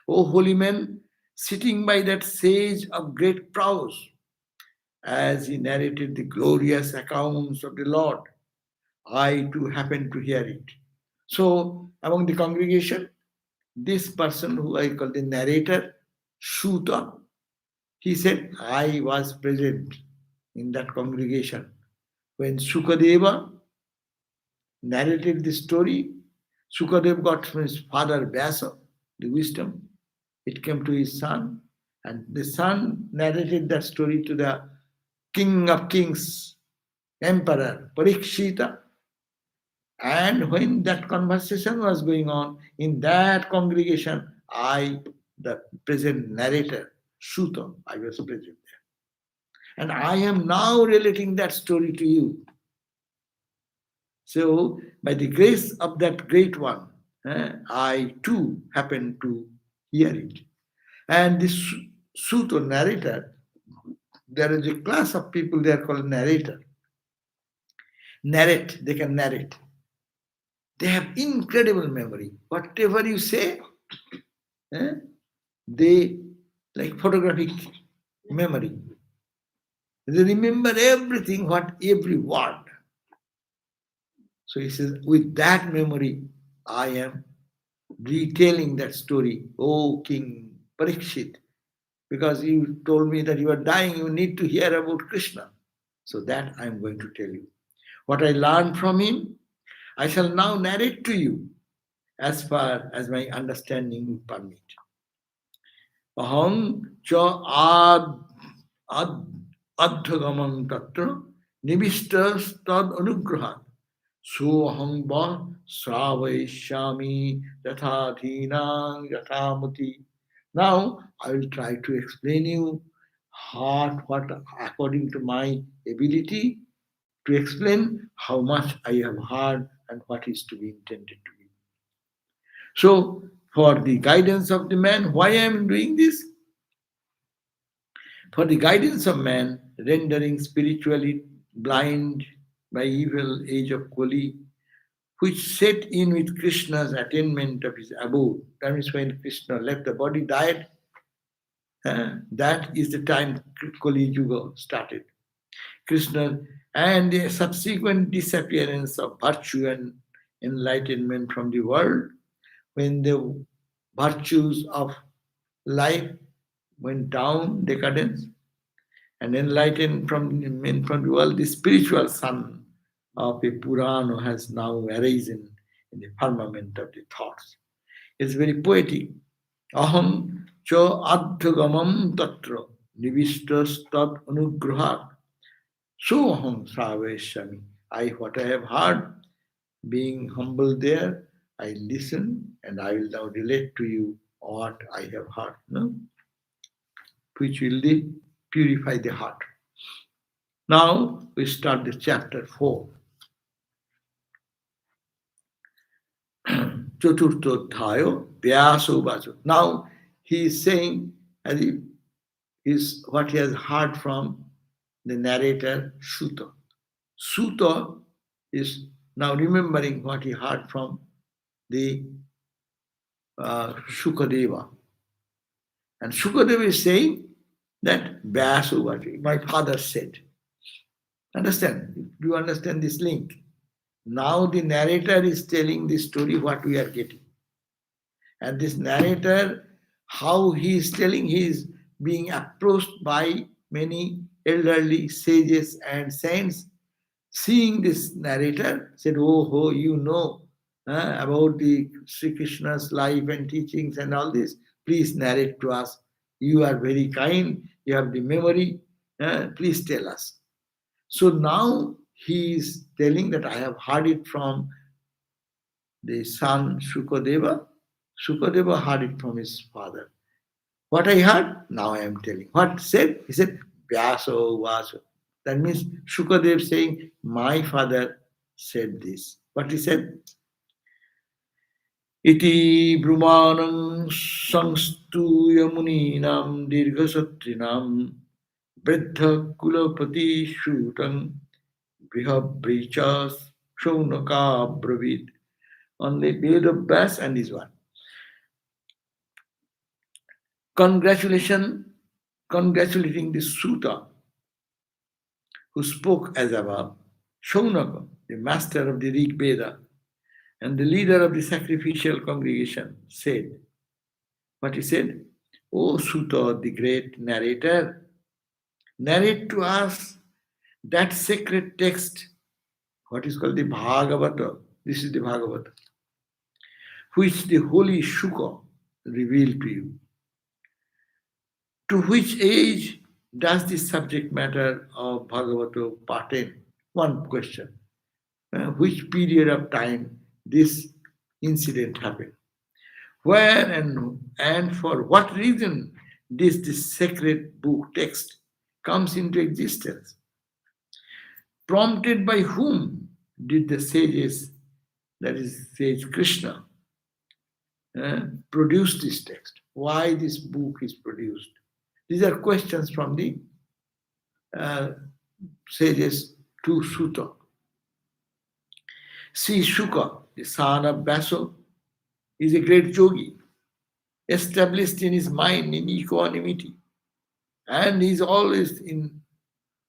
O holy men, sitting by that sage of great prowess, as he narrated the glorious accounts of the Lord, I too happened to hear it. So, among the congregation, this person who I call the narrator, Shuta, he said, I was present in that congregation when Sukadeva narrated the story. Sukadeva got from his father Vyasa the wisdom. It came to his son, and the son narrated that story to the king of kings, emperor Parikshita. And when that conversation was going on in that congregation, I, the present narrator, Shuta, I was present there. And I am now relating that story to you. So, by the grace of that great one, I too happen to hear it. And this Sutta narrator, there is a class of people they are called narrator. Narrate, they can narrate. They have incredible memory. Whatever you say, they like photographic memory. They remember everything, every word. So he says, with that memory, I am retelling that story. O King Parikshit, because you told me that you are dying, you need to hear about Krishna. So that I am going to tell you. What I learned from him, I shall now narrate to you. as far as my understanding would permit. Aham cha ad adhagamam tatra nivistas tad anugrahat so aham va sravayashami yathadhinang yathamuti. Now I will try to explain you what according to my ability to explain how much I have heard and what is to be intended to be. So, for the guidance of the man, why I am doing this? For the guidance of man, rendering spiritually blind by evil age of Kali, which set in with Krishna's attainment of his abode. That means when Krishna left the body, died, that is the time Kali Yuga started. Krishna and the subsequent disappearance of virtue and enlightenment from the world, when the virtues of life went down, decadence, and enlightened from the world, the spiritual sun of a Purana has now arisen in the firmament of the thoughts. It's very poetic. Aham cha adhagamam tatra nivistas tad anugrahat. So aham saveshami. What I have heard, being humble there, I listen and I will now relate to you what I have heard, no? Which will purify the heart. Now we start the chapter 4. Chaturtodhayo Vyaso Vaso. Now he is saying as if is what he has heard from the narrator Suta. Suta is now remembering what he heard from the Shukadeva. And Shukadeva is saying that Vyaso Vaso, my father said. Understand? Do you understand this link? Now the narrator is telling the story what we are getting. And this narrator, how he is telling, he is being approached by many elderly sages and saints. Seeing this narrator, said, "Oh, ho, you know about the Sri Krishna's life and teachings and all this. Please narrate to us. You are very kind. You have the memory. Please tell us." So now he is telling that I have heard it from the son Shukadeva. Shukadeva heard it from his father. What I heard, now I am telling. What said? He said, Vyaso Vaso. That means Shukadev saying, my father said this. What he said? Iti brumanam sangstu yamuninam dirghasatrinam vriddha kulapati shutam brihabhrichas shaunaka bravid. Only Veda Vyas and this one. Congratulating the Suta who spoke as above, Shaunaka, the master of the Rig Veda and the leader of the sacrificial congregation, said, what he said, O Suta, the great narrator, narrate to us that sacred text, what is called the Bhagavatam. This is the Bhagavatam, which the holy Shuka revealed to you. To which age does the subject matter of Bhagavatam pertain? One question. Which period of time this incident happened? Where and for what reason this sacred book text comes into existence? Prompted by whom did the sages, that is sage Krishna, produce this text? Why this book is produced? These are questions from the sages to Suta. Sri Shuka, the son of Vaso, is a great yogi, established in his mind in equanimity, and he is always in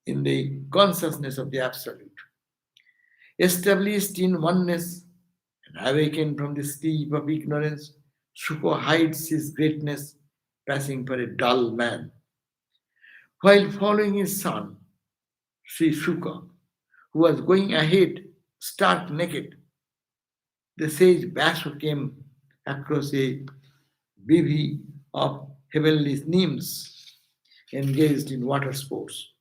the consciousness of the Absolute. Established in oneness and awakened from the sleep of ignorance, Shuka hides his greatness, passing for a dull man. While following his son, Sri Shuka, who was going ahead stark naked, the sage Basu came across a bevy of heavenly nymphs engaged in water sports.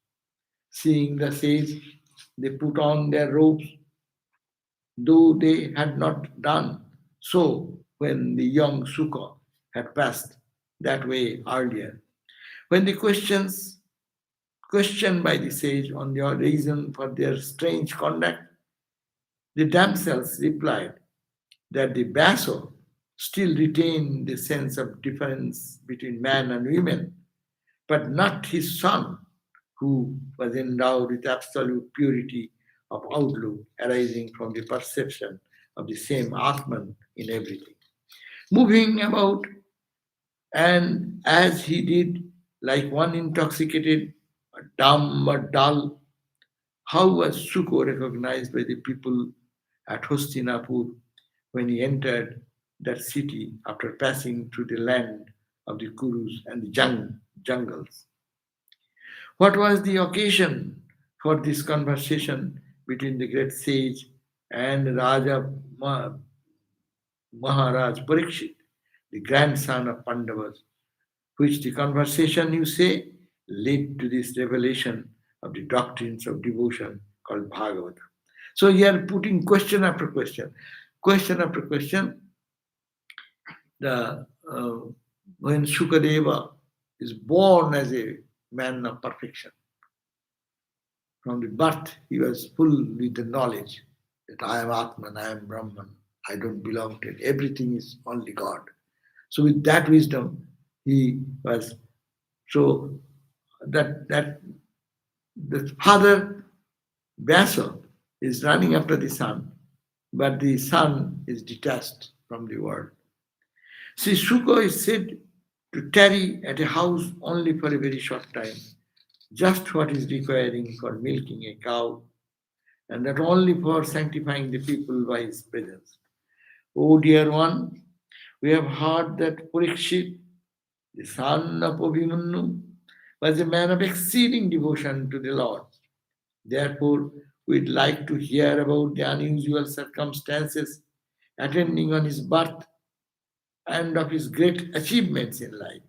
Seeing the sage, they put on their robes, though they had not done so when the young Sukha had passed that way earlier. When the questioned by the sage on their reason for their strange conduct, the damsels replied that the Basso still retained the sense of difference between man and women, but not his son, who was endowed with absolute purity of outlook arising from the perception of the same Atman in everything. Moving about, and as he did, like one intoxicated, dumb or dull, how was Sukho recognized by the people at Hostinapur when he entered that city after passing through the land of the Kurus and the jungles? What was the occasion for this conversation between the great sage and Maharaj Parikshit, the grandson of Pandavas, which the conversation, you say, led to this revelation of the doctrines of devotion called Bhagavatam. So you are putting question after question after question. The when Shukadeva is born as a man of perfection, from the birth he was full with the knowledge that I am Atman, I am Brahman, I don't belong to it. Everything is only God. So with that wisdom, he was so that the father Vyasa is running after the son, but the son is detached from the world. See, Shuka is said to tarry at a house only for a very short time, just what is requiring for milking a cow, and that only for sanctifying the people by his presence. O dear one, we have heard that Parikshit, the son of Abhimanyu, was a man of exceeding devotion to the Lord. Therefore, we'd like to hear about the unusual circumstances attending on his birth and of his great achievements in life.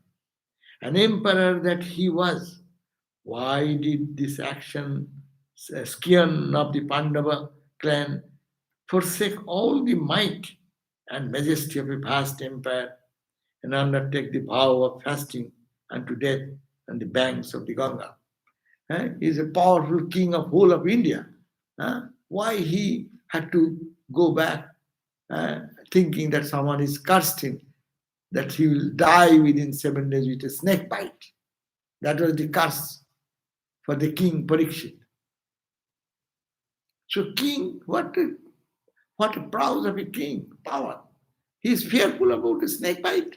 An emperor that he was, why did this action, scion of the Pandava clan, forsake all the might and majesty of a vast empire and undertake the vow of fasting unto death on the banks of the Ganga? He is a powerful king of whole of India. Why he had to go back thinking that someone is cursed him, that he will die within 7 days with a snake bite? That was the curse for the king Parikshit. So king, what a prowess of a king, power. He is fearful about the snake bite.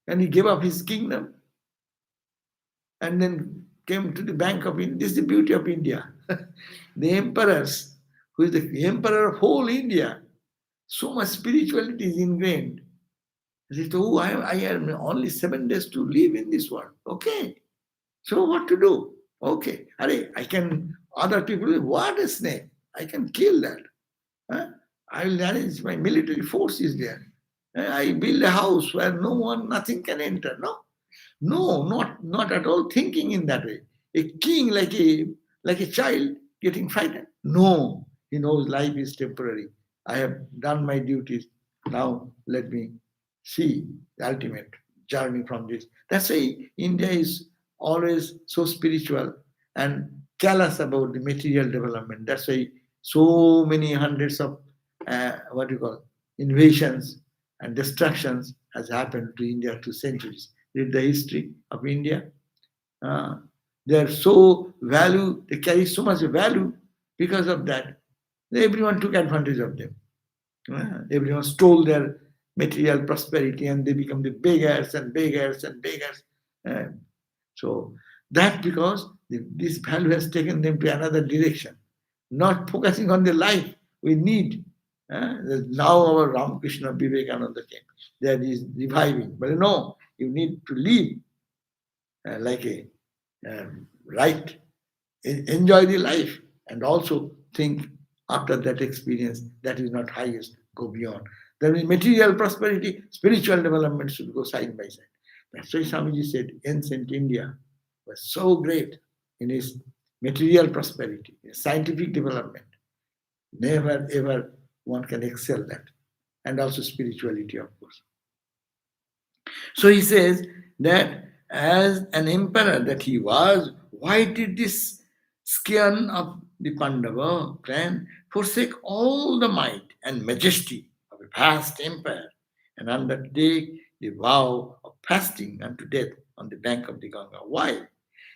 And he gave up his kingdom and then came to the bank of India. This is the beauty of India. The emperors, who is the emperor of whole India, so much spirituality is ingrained. He said, oh, I am only 7 days to live in this world. Okay. So what to do? Okay. I can, other people, what a snake? I can kill that. I will arrange my military forces there. I build a house where no one, nothing can enter. No, not at all thinking in that way. A king like a child getting frightened. No, he knows life is temporary. I have done my duties. Now let me see the ultimate journey from this. That's why India is always so spiritual and callous about the material development. That's why so many hundreds of what you call invasions and destructions has happened to India through centuries. Read the history of India. Uh, they are so value, they carry so much value because of that. Everyone took advantage of them. Everyone stole their material prosperity and they become the beggars and beggars and beggars. Uh, so that because this value has taken them to another direction, not focusing on the life we need. Now our Ramakrishna Vivekananda came. That is reviving. But no, you need to live like a right, enjoy the life and also think after that experience that is not highest, go beyond. There is material prosperity, spiritual development should go side by side. That's why Swamiji said ancient India was so great in its material prosperity, in scientific development. Never ever one can excel that. And also spirituality, of course. So he says that as an emperor that he was, why did this scion of the Pandava clan forsake all the might and majesty of a vast empire and undertake the vow of fasting unto death on the bank of the Ganga? Why?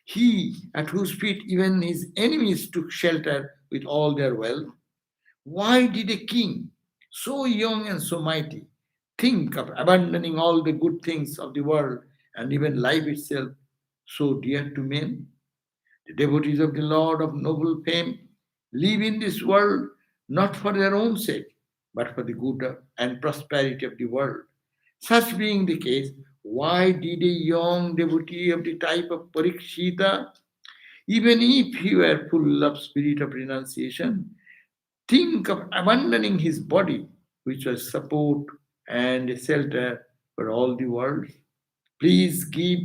He, at whose feet even his enemies took shelter with all their wealth, why did a king so young and so mighty think of abandoning all the good things of the world and even life itself so dear to men? The devotees of the Lord of noble fame live in this world not for their own sake, but for the good and prosperity of the world. Such being the case, why did a young devotee of the type of Parikshita, even if he were full of spirit of renunciation, think of abandoning his body, which was support and a shelter for all the world? Please give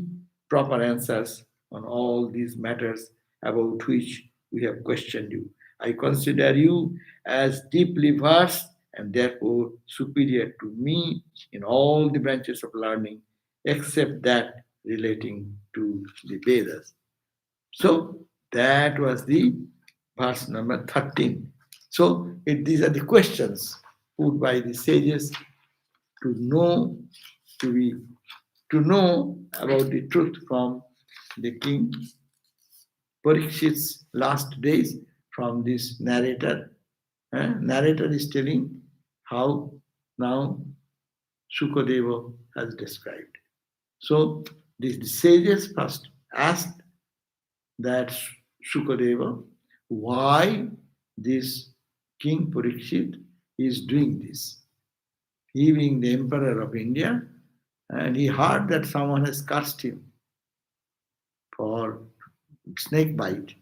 proper answers on all these matters about which we have questioned you. I consider you as deeply versed and therefore superior to me in all the branches of learning except that relating to the Vedas. So that was the verse number 13. So these are the questions put by the sages to know, to be to know about the truth from the king Parikshit's last days from this narrator. Narrator is telling how now Sukadeva has described. So the sages first asked that Sukadeva why this King Parikshit is doing this. He being the emperor of India, and he heard that someone has cursed him for snake bite.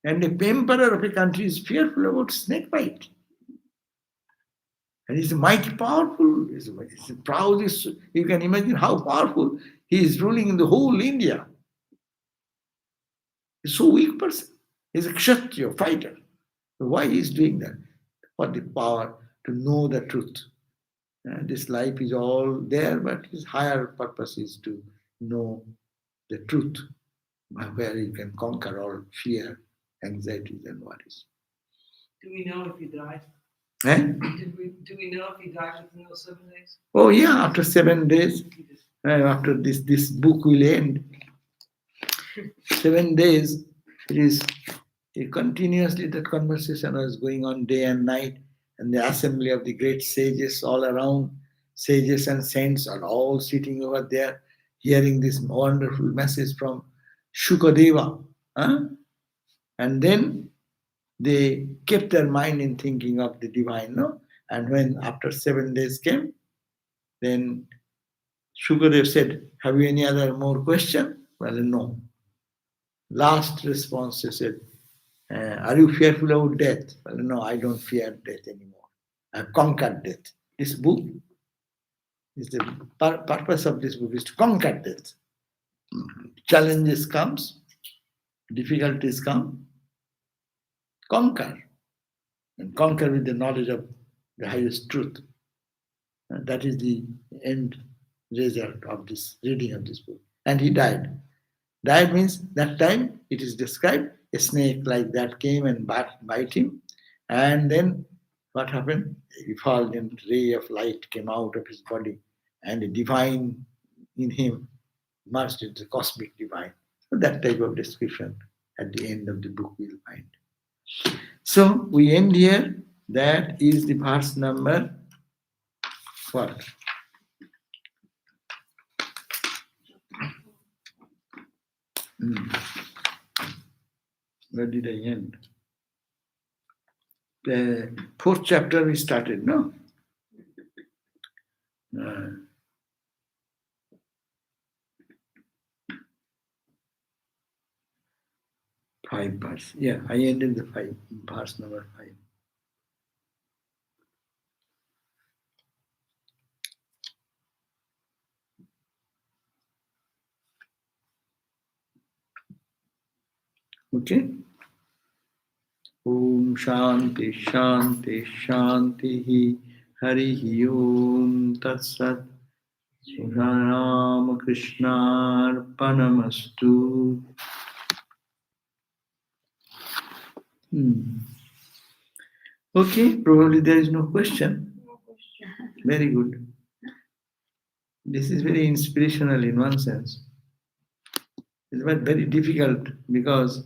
And the emperor of a country is fearful about snake bite. And he's mighty powerful, he's proud, you can imagine how powerful he is ruling in the whole India. He's so weak person. He's a kshatriya, fighter. Why he is doing that? For the power to know the truth. This life is all there, but his higher purpose is to know the truth, where you can conquer all fear, anxieties, and worries. Do we know if he died? Eh? Do we know if he died within those 7 days? Oh yeah, after 7 days, after this book will end. 7 days, it is continuously that conversation was going on day and night, and the assembly of the great sages all around, sages and saints are all sitting over there, hearing this wonderful message from Shukadeva. And then they kept their mind in thinking of the divine, no? And when after 7 days came, then Shukadev said, have you any other more question? Well, no. Last response, he said, are you fearful about death? Well, no, I don't fear death anymore. I've conquered death. This book is the purpose of this book is to conquer death. Challenges comes, difficulties come, conquer. And conquer with the knowledge of the highest truth. And that is the end result of this reading of this book. And he died. Died means that time it is described, a snake like that came and bite him. And then what happened? A effulgent ray of light came out of his body and a divine in him merged into the cosmic divine. So that type of description at the end of the book we'll find. So we end here. That is the verse number what? Where did I end? The 4th chapter we started, no? 5 verse. Yeah, I ended the 5, verse number 5. Okay? Om Shanti Shanti Shanti Hari Om Tat Sat Ram Krishna Arpanamastu. Okay, probably there is no question. No question. Very good. This is very inspirational in one sense. It's but very difficult because